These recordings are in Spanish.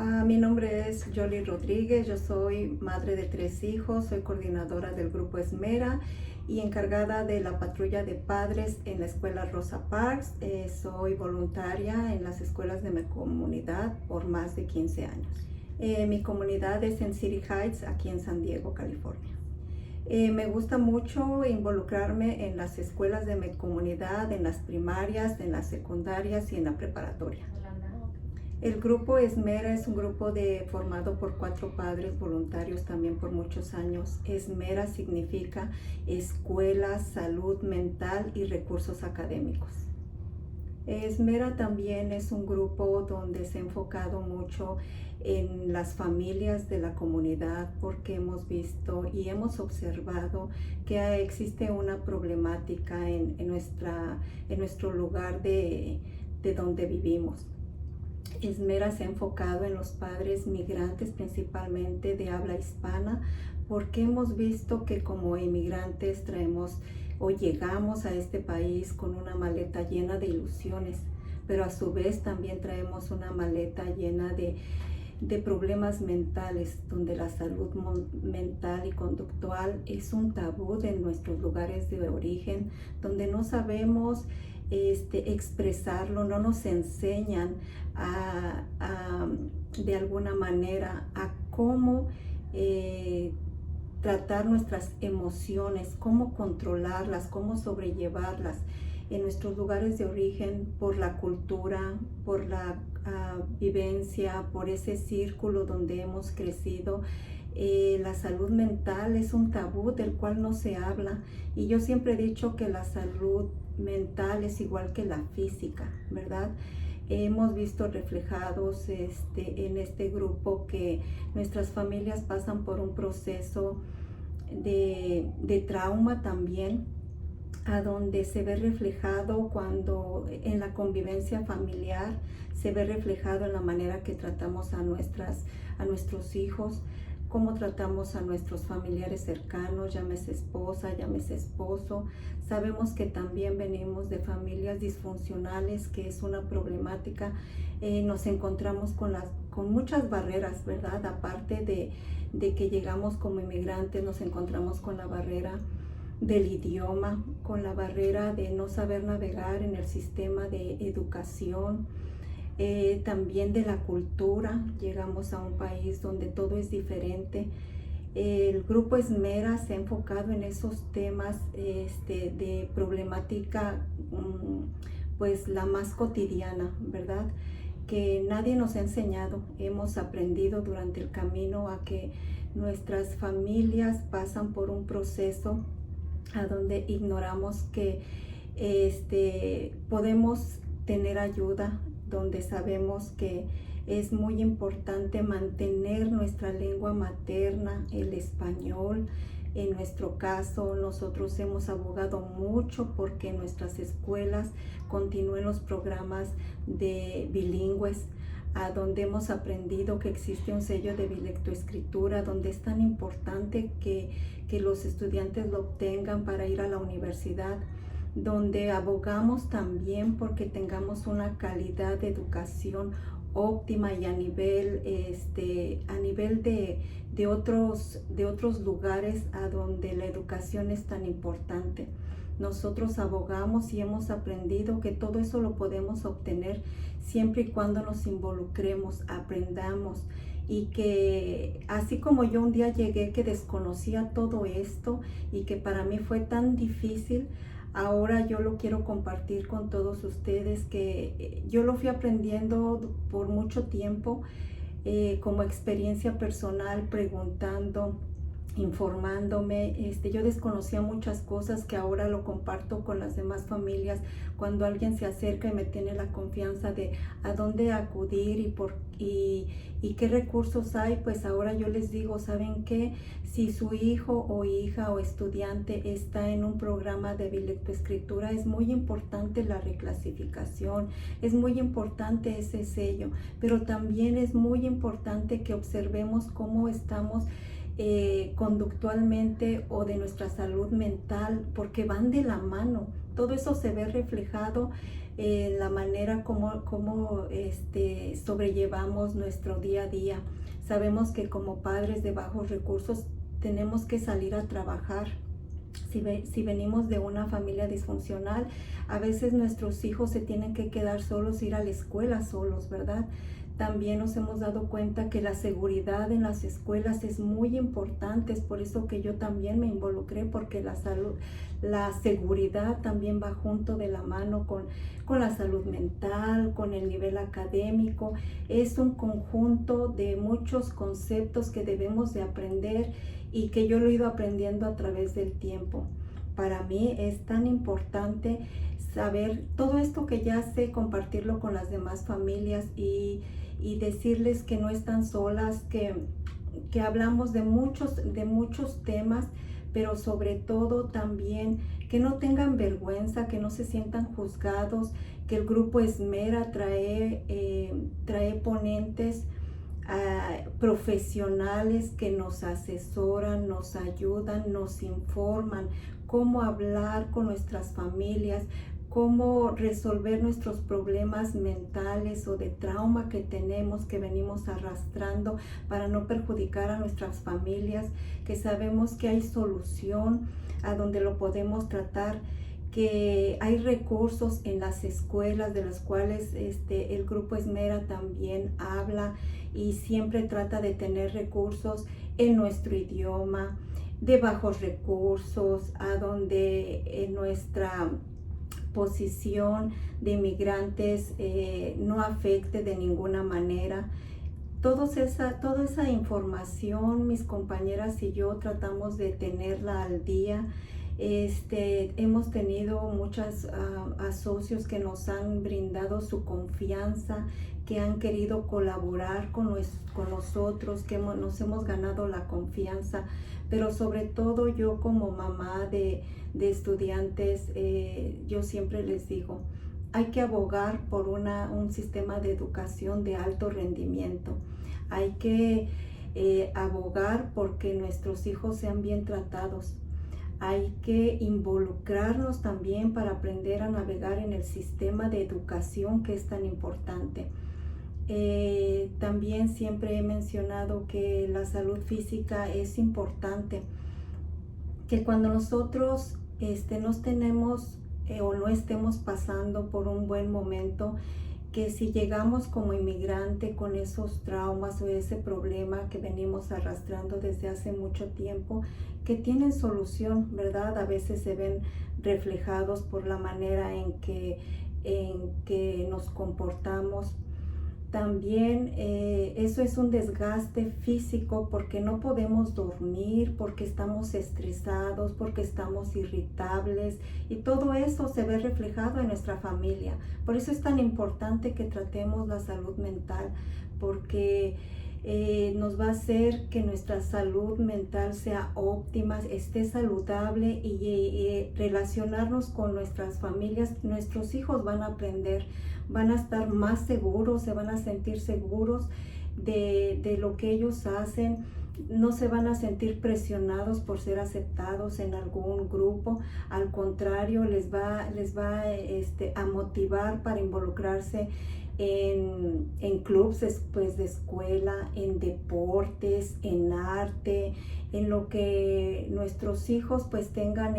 Mi nombre es Yoli Rodríguez, yo soy madre de 3 hijos, soy coordinadora del grupo Esmera y encargada de la patrulla de padres en la escuela Rosa Parks. Soy voluntaria en las escuelas de mi comunidad por más de 15 años. Mi comunidad es en City Heights, aquí en San Diego, California. Me gusta mucho involucrarme en las escuelas de mi comunidad, en las primarias, en las secundarias y en la preparatoria. El grupo Esmera es un grupo formado por 4 padres voluntarios también por muchos años. Esmera significa Escuela, Salud Mental y Recursos Académicos. Esmera también es un grupo donde se ha enfocado mucho en las familias de la comunidad, porque hemos visto y hemos observado que existe una problemática en nuestro lugar de donde vivimos. Esmera se ha enfocado en los padres migrantes, principalmente de habla hispana, porque hemos visto que como inmigrantes traemos o llegamos a este país con una maleta llena de ilusiones, pero a su vez también traemos una maleta llena de problemas mentales, donde la salud mental y conductual es un tabú de nuestros lugares de origen, donde no sabemos expresarlo, no nos enseñan de alguna manera a cómo tratar nuestras emociones, cómo controlarlas, cómo sobrellevarlas en nuestros lugares de origen, por la cultura, por la vivencia, por ese círculo donde hemos crecido. La salud mental es un tabú del cual no se habla, y yo siempre he dicho que la salud mental es igual que la física, ¿verdad? Hemos visto reflejados en este grupo que nuestras familias pasan por un proceso de trauma también, a donde se ve reflejado cuando en la convivencia familiar, se ve reflejado en la manera que tratamos a nuestros hijos, cómo tratamos a nuestros familiares cercanos, llámese esposa, llámese esposo. Sabemos que también venimos de familias disfuncionales, que es una problemática. Nos encontramos con muchas barreras, ¿verdad? Aparte de que llegamos como inmigrantes, nos encontramos con la barrera del idioma, con la barrera de no saber navegar en el sistema de educación. También de la cultura. Llegamos a un país donde todo es diferente. El grupo Esmera se ha enfocado en esos temas de problemática, pues la más cotidiana, ¿verdad? Que nadie nos ha enseñado. Hemos aprendido durante el camino a que nuestras familias pasan por un proceso a donde ignoramos que podemos tener ayuda, donde sabemos que es muy importante mantener nuestra lengua materna, el español. En nuestro caso, nosotros hemos abogado mucho porque en nuestras escuelas continúen los programas de bilingües, a donde hemos aprendido que existe un sello de bilectoescritura, donde es tan importante que los estudiantes lo obtengan para ir a la universidad, donde abogamos también porque tengamos una calidad de educación óptima y a nivel de otros lugares a donde la educación es tan importante. Nosotros abogamos y hemos aprendido que todo eso lo podemos obtener siempre y cuando nos involucremos, aprendamos, y que así como yo un día llegué que desconocía todo esto y que para mí fue tan difícil, ahora yo lo quiero compartir con todos ustedes, que yo lo fui aprendiendo por mucho tiempo, como experiencia personal, preguntando, informándome. Yo desconocía muchas cosas que ahora lo comparto con las demás familias. Cuando alguien se acerca y me tiene la confianza de a dónde acudir y qué recursos hay, pues ahora yo les digo, ¿saben qué? Si su hijo o hija o estudiante está en un programa de bilectoescritura, es muy importante la reclasificación, es muy importante ese sello, pero también es muy importante que observemos cómo estamos conductualmente o de nuestra salud mental, porque van de la mano. Todo eso se ve reflejado en la manera como sobrellevamos nuestro día a día. Sabemos que como padres de bajos recursos tenemos que salir a trabajar. Si venimos de una familia disfuncional, a veces nuestros hijos se tienen que quedar solos, ir a la escuela solos, ¿verdad? También nos hemos dado cuenta que la seguridad en las escuelas es muy importante. Es por eso que yo también me involucré, porque la seguridad también va junto de la mano con la salud mental, con el nivel académico. Es un conjunto de muchos conceptos que debemos de aprender y que yo lo he ido aprendiendo a través del tiempo. Para mí es tan importante saber todo esto que ya sé, compartirlo con las demás familias y decirles que no están solas, que hablamos de muchos temas, pero sobre todo también que no tengan vergüenza, que no se sientan juzgados, que el grupo Esmera trae ponentes profesionales que nos asesoran, nos ayudan, nos informan cómo hablar con nuestras familias, cómo resolver nuestros problemas mentales o de trauma que tenemos, que venimos arrastrando, para no perjudicar a nuestras familias, que sabemos que hay solución a donde lo podemos tratar, que hay recursos en las escuelas de las cuales el grupo Esmera también habla y siempre trata de tener recursos en nuestro idioma, de bajos recursos, a donde en nuestra posición de inmigrantes no afecte de ninguna manera. Toda esa información, mis compañeras y yo tratamos de tenerla al día. Hemos tenido muchos socios que nos han brindado su confianza, que han querido colaborar con nosotros, que nos hemos ganado la confianza, pero sobre todo yo como mamá de estudiantes, yo siempre les digo, hay que abogar por un sistema de educación de alto rendimiento. Hay que abogar porque nuestros hijos sean bien tratados. Hay que involucrarnos también para aprender a navegar en el sistema de educación que es tan importante. También siempre he mencionado que la salud física es importante, que cuando nosotros nos tenemos o no estemos pasando por un buen momento, que si llegamos como inmigrante con esos traumas o ese problema que venimos arrastrando desde hace mucho tiempo, que tienen solución, ¿verdad? A veces se ven reflejados por la manera en que nos comportamos. También eso es un desgaste físico, porque no podemos dormir, porque estamos estresados, porque estamos irritables, y todo eso se ve reflejado en nuestra familia. Por eso es tan importante que tratemos la salud mental, porque nos va a hacer que nuestra salud mental sea óptima, esté saludable, y relacionarnos con nuestras familias. Nuestros hijos van a aprender, van a estar más seguros, se van a sentir seguros de lo que ellos hacen, no se van a sentir presionados por ser aceptados en algún grupo. Al contrario, les va a motivar para involucrarse en clubes después de escuela, en deportes, en arte, en lo que nuestros hijos pues tengan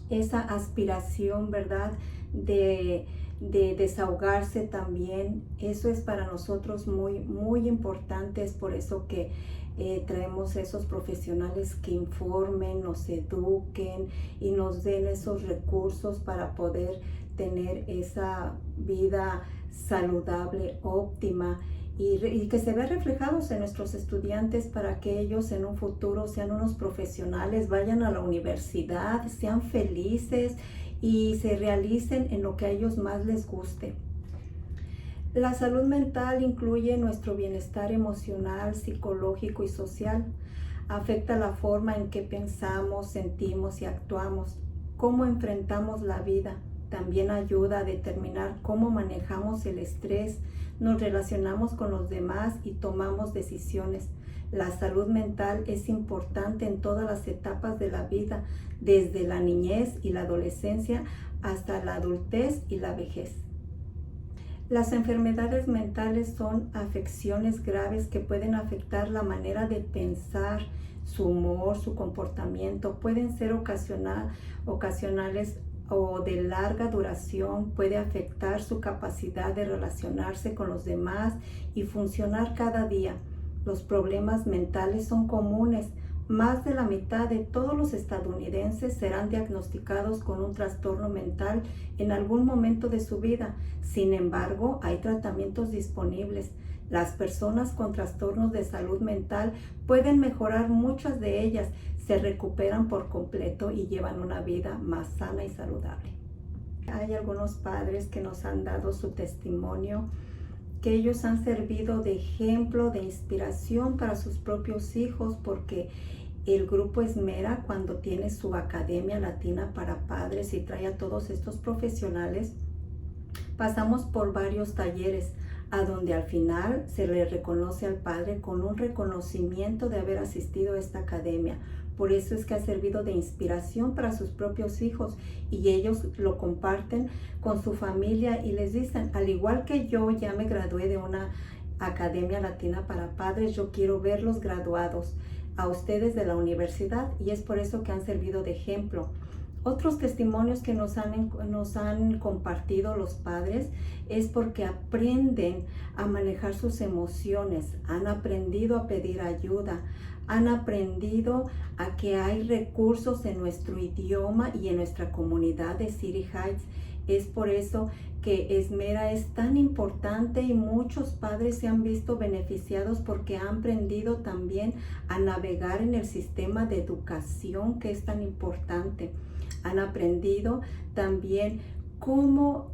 esa aspiración, ¿verdad? De desahogarse también. Eso es para nosotros muy, muy importante. Es por eso que traemos esos profesionales que informen, nos eduquen y nos den esos recursos para poder tener esa vida saludable, óptima, y que se vea reflejados en nuestros estudiantes, para que ellos en un futuro sean unos profesionales, vayan a la universidad, sean felices y se realicen en lo que a ellos más les guste. La salud mental incluye nuestro bienestar emocional, psicológico y social. Afecta la forma en que pensamos, sentimos y actuamos, cómo enfrentamos la vida. También ayuda a determinar cómo manejamos el estrés, nos relacionamos con los demás y tomamos decisiones. La salud mental es importante en todas las etapas de la vida, desde la niñez y la adolescencia hasta la adultez y la vejez. Las enfermedades mentales son afecciones graves que pueden afectar la manera de pensar, su humor, su comportamiento. Pueden ser ocasionales o de larga duración. Puede afectar su capacidad de relacionarse con los demás y funcionar cada día. Los problemas mentales son comunes. Más de la mitad de todos los estadounidenses serán diagnosticados con un trastorno mental en algún momento de su vida. Sin embargo, hay tratamientos disponibles. Las personas con trastornos de salud mental pueden mejorar muchas de ellas, se recuperan por completo y llevan una vida más sana y saludable. Hay algunos padres que nos han dado su testimonio, que ellos han servido de ejemplo, de inspiración para sus propios hijos, porque el grupo Esmera, cuando tiene su Academia Latina para Padres y trae a todos estos profesionales, pasamos por varios talleres a donde al final se le reconoce al padre con un reconocimiento de haber asistido a esta academia. Por eso es que ha servido de inspiración para sus propios hijos y ellos lo comparten con su familia y les dicen, al igual que yo ya me gradué de una Academia Latina para Padres, yo quiero verlos graduados a ustedes de la universidad, y es por eso que han servido de ejemplo. Otros testimonios que nos han compartido los padres es porque aprenden a manejar sus emociones, han aprendido a pedir ayuda, han aprendido a que hay recursos en nuestro idioma y en nuestra comunidad de City Heights. Es por eso que Esmera es tan importante y muchos padres se han visto beneficiados porque han aprendido también a navegar en el sistema de educación que es tan importante. Han aprendido también cómo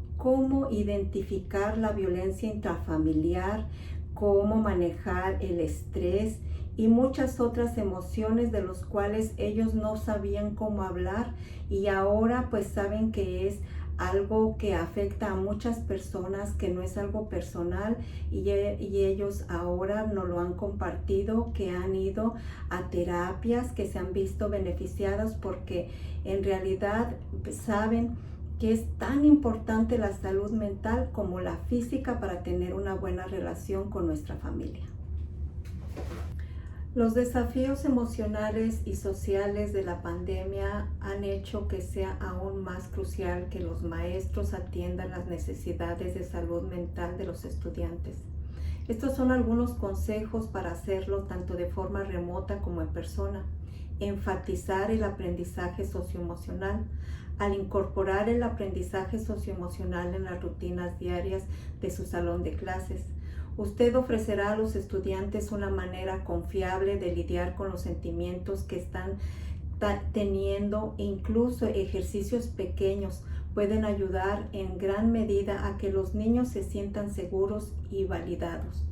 identificar la violencia intrafamiliar, cómo manejar el estrés y muchas otras emociones de los cuales ellos no sabían cómo hablar, y ahora pues saben que es algo que afecta a muchas personas, que no es algo personal, y ellos ahora nos lo han compartido, que han ido a terapias, que se han visto beneficiados porque en realidad saben que es tan importante la salud mental como la física para tener una buena relación con nuestra familia. Los desafíos emocionales y sociales de la pandemia han hecho que sea aún más crucial que los maestros atiendan las necesidades de salud mental de los estudiantes. Estos son algunos consejos para hacerlo tanto de forma remota como en persona. Enfatizar el aprendizaje socioemocional. Al incorporar el aprendizaje socioemocional en las rutinas diarias de su salón de clases, usted ofrecerá a los estudiantes una manera confiable de lidiar con los sentimientos que están teniendo. Incluso ejercicios pequeños pueden ayudar en gran medida a que los niños se sientan seguros y validados.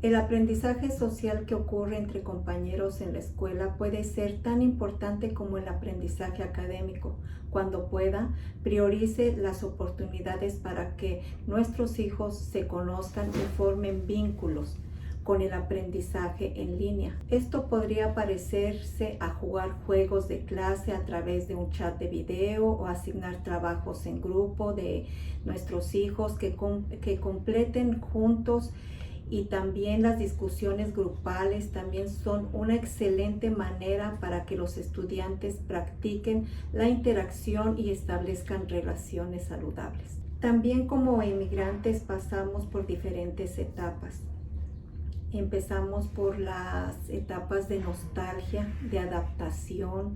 El aprendizaje social que ocurre entre compañeros en la escuela puede ser tan importante como el aprendizaje académico. Cuando pueda, priorice las oportunidades para que nuestros hijos se conozcan y formen vínculos con el aprendizaje en línea. Esto podría parecerse a jugar juegos de clase a través de un chat de video o asignar trabajos en grupo de nuestros hijos que completen juntos. Y también las discusiones grupales también son una excelente manera para que los estudiantes practiquen la interacción y establezcan relaciones saludables. También como inmigrantes pasamos por diferentes etapas. Empezamos por las etapas de nostalgia, de adaptación,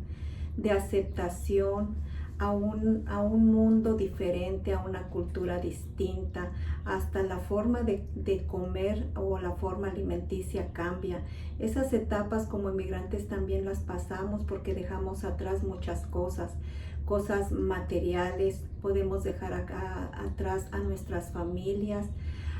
de aceptación a un mundo diferente, a una cultura distinta, hasta la forma de comer o la forma alimenticia cambia. Esas etapas como inmigrantes también las pasamos porque dejamos atrás muchas cosas materiales, podemos dejar atrás a nuestras familias,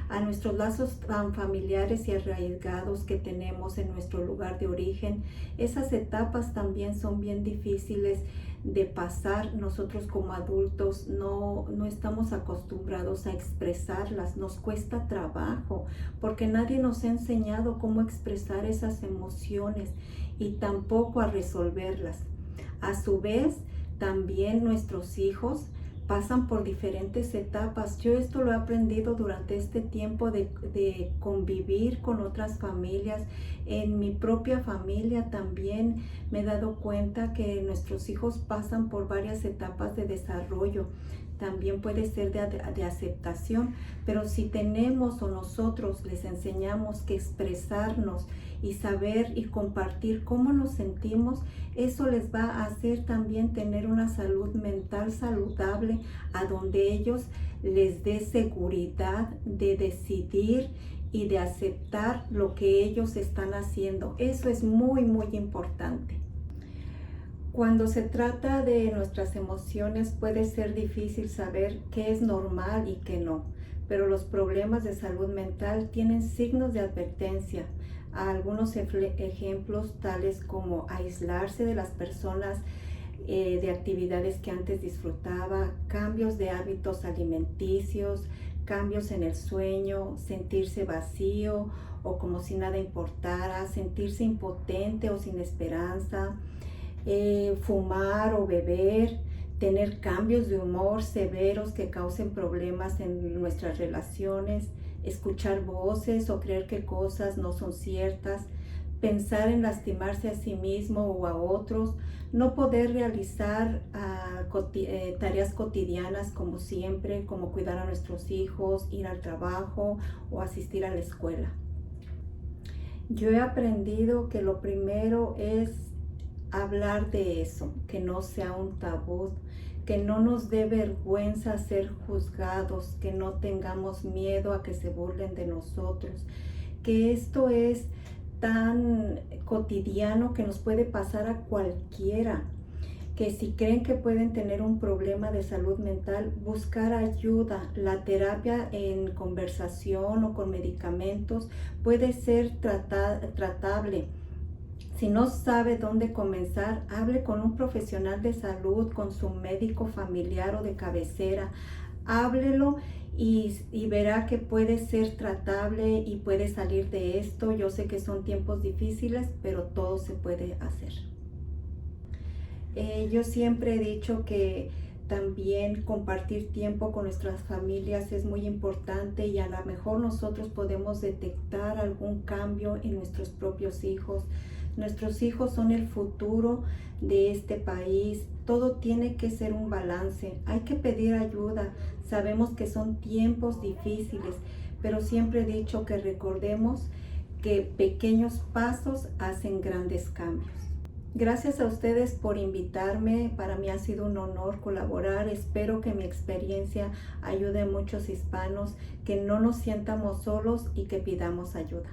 a nuestros lazos tan familiares y arraigados que tenemos en nuestro lugar de origen. Esas etapas también son bien difíciles de pasar. Nosotros como adultos no estamos acostumbrados a expresarlas, nos cuesta trabajo porque nadie nos ha enseñado cómo expresar esas emociones y tampoco a resolverlas. A su vez, también nuestros hijos pasan por diferentes etapas. Yo esto lo he aprendido durante este tiempo de convivir con otras familias. En mi propia familia también me he dado cuenta que nuestros hijos pasan por varias etapas de desarrollo. También puede ser de aceptación, pero si tenemos o nosotros les enseñamos que expresarnos y saber y compartir cómo nos sentimos, eso les va a hacer también tener una salud mental saludable, a donde ellos les dé seguridad de decidir y de aceptar lo que ellos están haciendo. Eso es muy, muy importante. Cuando se trata de nuestras emociones puede ser difícil saber qué es normal y qué no, pero los problemas de salud mental tienen signos de advertencia. Algunos ejemplos tales como aislarse de las personas, de actividades que antes disfrutaba, cambios de hábitos alimenticios, cambios en el sueño, sentirse vacío o como si nada importara, sentirse impotente o sin esperanza, fumar o beber, tener cambios de humor severos que causen problemas en nuestras relaciones, escuchar voces o creer que cosas no son ciertas, pensar en lastimarse a sí mismo o a otros, no poder realizar tareas cotidianas como siempre, como cuidar a nuestros hijos, ir al trabajo o asistir a la escuela. Yo he aprendido que lo primero es hablar de eso, que no sea un tabú, que no nos dé vergüenza ser juzgados, que no tengamos miedo a que se burlen de nosotros, que esto es tan cotidiano que nos puede pasar a cualquiera, que si creen que pueden tener un problema de salud mental, buscar ayuda. La terapia en conversación o con medicamentos puede ser tratable. Si no sabe dónde comenzar, hable con un profesional de salud, con su médico familiar o de cabecera. Háblelo y verá que puede ser tratable y puede salir de esto. Yo sé que son tiempos difíciles, pero todo se puede hacer. Yo siempre he dicho que también compartir tiempo con nuestras familias es muy importante y a lo mejor nosotros podemos detectar algún cambio en nuestros propios hijos. Nuestros hijos son el futuro de este país. Todo tiene que ser un balance. Hay que pedir ayuda. Sabemos que son tiempos difíciles, pero siempre he dicho que recordemos que pequeños pasos hacen grandes cambios. Gracias a ustedes por invitarme. Para mí ha sido un honor colaborar. Espero que mi experiencia ayude a muchos hispanos, que no nos sientamos solos y que pidamos ayuda.